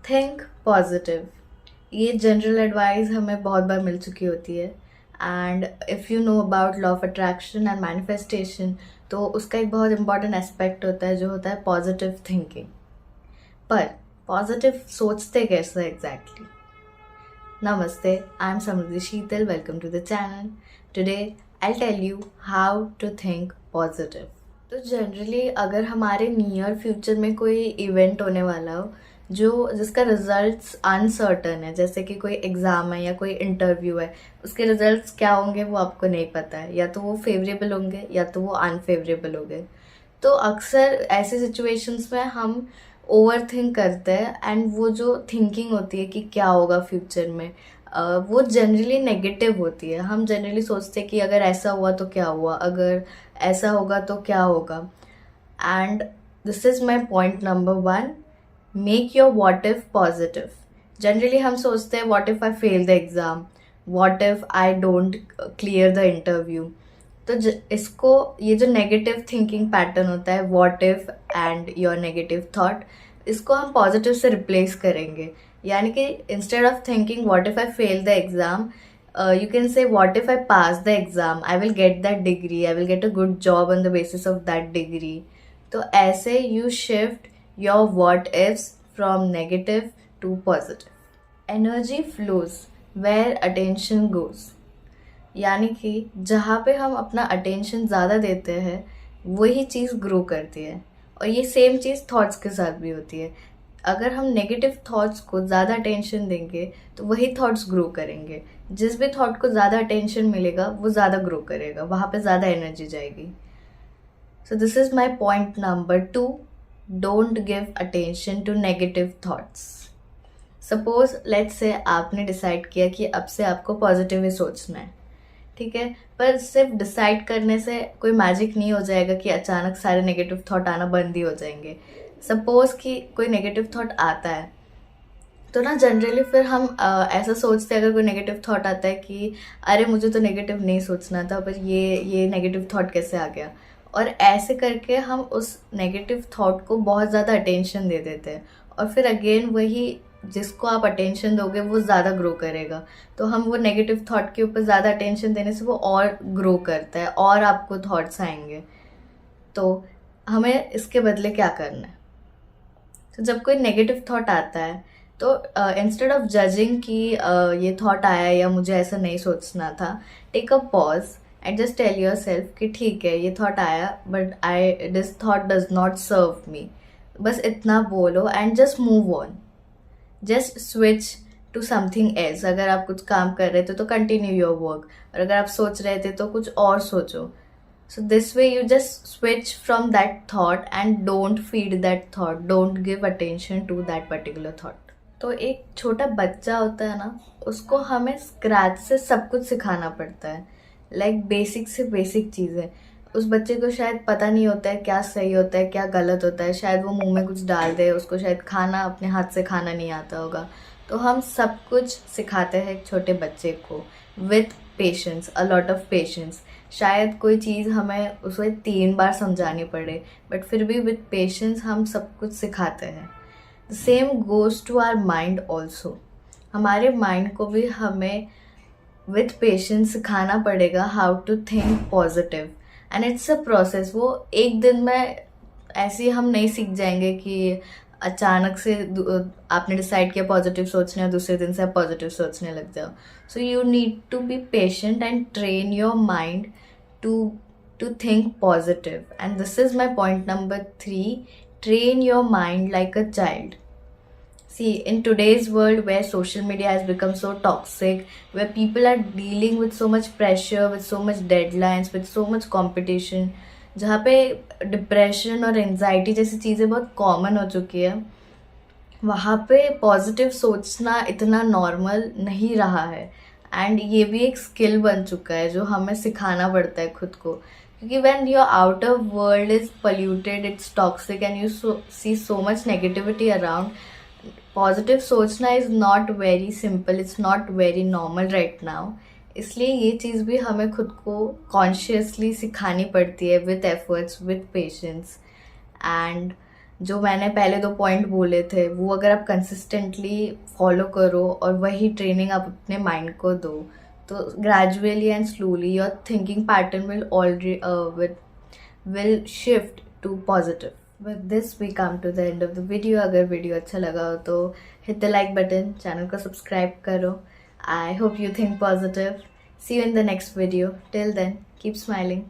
Think positive, ये general advice हमें बहुत बार मिल चुकी होती है। And if you know about law of attraction and manifestation, तो उसका एक बहुत इंपॉर्टेंट एस्पेक्ट होता है जो होता है पॉजिटिव थिंकिंग। पर पॉजिटिव सोचते कैसे एग्जैक्टली? नमस्ते, I am Samriddhi Sheetal, welcome to the channel. Today I tell you how to think positive. तो जनरली अगर हमारे नियर फ्यूचर में कोई इवेंट होने वाला हो जो जिसका रिजल्ट्स अनसर्टन है, जैसे कि कोई एग्ज़ाम है या कोई इंटरव्यू है, उसके रिजल्ट्स क्या होंगे वो आपको नहीं पता है, या तो वो फेवरेबल होंगे या तो वो अनफेवरेबल होंगे। तो अक्सर ऐसे सिचुएशंस में हम ओवर थिंक करते हैं, एंड वो जो थिंकिंग होती है कि क्या होगा फ्यूचर में, वो जनरली नेगेटिव होती है। हम जनरली सोचते हैं कि अगर ऐसा हुआ तो क्या हुआ, अगर ऐसा होगा तो क्या होगा। And this is my point number one, make your what if positive. Generally हम सोचते हैं what if I fail the exam, what if I don't clear the interview. तो इसको, ये जो नेगेटिव थिंकिंग पैटर्न होता है, what if and your negative thought, इसको हम पॉजिटिव से रिप्लेस करेंगे। यानी कि instead of thinking what if I fail the exam, you can say what if I pass the exam, I will get that degree, I will get a good job on the basis of that degree. तो ऐसे you shift your what ifs from negative to positive. Energy flows where attention goes. यानी कि जहाँ पे हम अपना attention ज़्यादा देते हैं वही चीज़ ग्रो करती है। और ये सेम चीज़ थॉट्स के साथ भी होती है। अगर हम नेगेटिव थॉट्स को ज़्यादा अटेंशन देंगे तो वही थॉट्स ग्रो करेंगे। जिस भी थॉट को ज़्यादा अटेंशन मिलेगा वो ज़्यादा ग्रो करेगा, वहाँ पे ज़्यादा एनर्जी जाएगी। So this is my point number two, don't give attention to negative thoughts. Suppose let's say आपने डिसाइड किया कि अब से आपको पॉजिटिव ही सोचना है, ठीक है। पर सिर्फ डिसाइड करने से कोई मैजिक नहीं हो जाएगा कि अचानक सारे नेगेटिव थॉट आना बंद ही हो जाएंगे। सपोज कि कोई नेगेटिव थॉट आता है तो ना जनरली फिर हम ऐसा सोचते हैं, अगर कोई नेगेटिव थॉट आता है कि अरे मुझे तो नेगेटिव नहीं सोचना था, पर ये नेगेटिव थॉट कैसे आ गया। और ऐसे करके हम उस नेगेटिव थॉट को बहुत ज़्यादा अटेंशन दे देते हैं, और फिर अगेन वही जिसको आप अटेंशन दोगे वो ज़्यादा ग्रो करेगा। तो हम वो नेगेटिव थॉट के ऊपर ज़्यादा अटेंशन देने से वो और ग्रो करता है और आपको थॉट्स आएंगे। तो हमें इसके बदले क्या करना है? तो जब कोई नेगेटिव थॉट आता है तो इंस्टेड ऑफ जजिंग कि ये थॉट आया या मुझे ऐसा नहीं सोचना था, take a pause and just tell yourself कि ठीक है ये थॉट आया, but this thought does not serve me. बस इतना बोलो and just move on, just switch to something else. अगर आप कुछ काम कर रहे थे तो कंटिन्यू योर वर्क, और अगर आप सोच रहे थे तो कुछ और सोचो। So this way you just switch from that thought and don't feed that thought, don't give attention to that particular thought. तो एक छोटा बच्चा होता है ना, उसको हमें स्क्रैच से सब कुछ सिखाना पड़ता है, लाइक बेसिक से बेसिक चीज़ें। उस बच्चे को शायद पता नहीं होता है क्या सही होता है क्या गलत होता है, शायद वो मुंह में कुछ डाल दे, उसको शायद खाना अपने हाथ से खाना नहीं आता होगा। तो हम सब कुछ सिखाते हैं एक छोटे बच्चे को with patience, a lot of patience. शायद कोई चीज़ हमें उसे 3 बार समझानी पड़े, बट फिर भी विथ पेशेंस हम सब कुछ सिखाते हैं। The same goes to our mind also. हमारे माइंड को भी हमें विथ पेशेंस सिखाना पड़ेगा how to think positive, and it's a process. वो एक दिन में ऐसे ही हम नहीं सीख जाएंगे कि अचानक से आपने डिसाइड किया पॉजिटिव सोचने और दूसरे दिन से आप पॉजिटिव सोचने लग जाओ। So you need to be patient and train your mind to think positive. And this is my point number 3, train your mind like a child. See, in today's world where social media has become so toxic, where people are dealing with so much pressure, with so much deadlines, with so much competition, जहाँ पे depression और anxiety जैसी चीज़ें बहुत common हो चुकी है, वहाँ पे पॉजिटिव सोचना इतना नॉर्मल नहीं रहा है। एंड ये भी एक स्किल बन चुका है जो हमें सिखाना पड़ता है खुद को, क्योंकि when your outer world is polluted, it's toxic and you see so much negativity around, positive सोचना is not very simple, it's not very normal right now. इसलिए ये चीज़ भी हमें खुद को कॉन्शियसली सिखानी पड़ती है with efforts, with patience. And जो मैंने पहले 2 पॉइंट बोले थे वो अगर आप कंसिस्टेंटली फॉलो करो और वही ट्रेनिंग आप अपने माइंड को दो, तो gradually and slowly your thinking pattern will shift to positive. With this we come to the end of the video. अगर वीडियो अच्छा लगा हो तो hit the like button, channel को सब्सक्राइब करो. I hope you think positive. See you in the next video. Till then, keep smiling.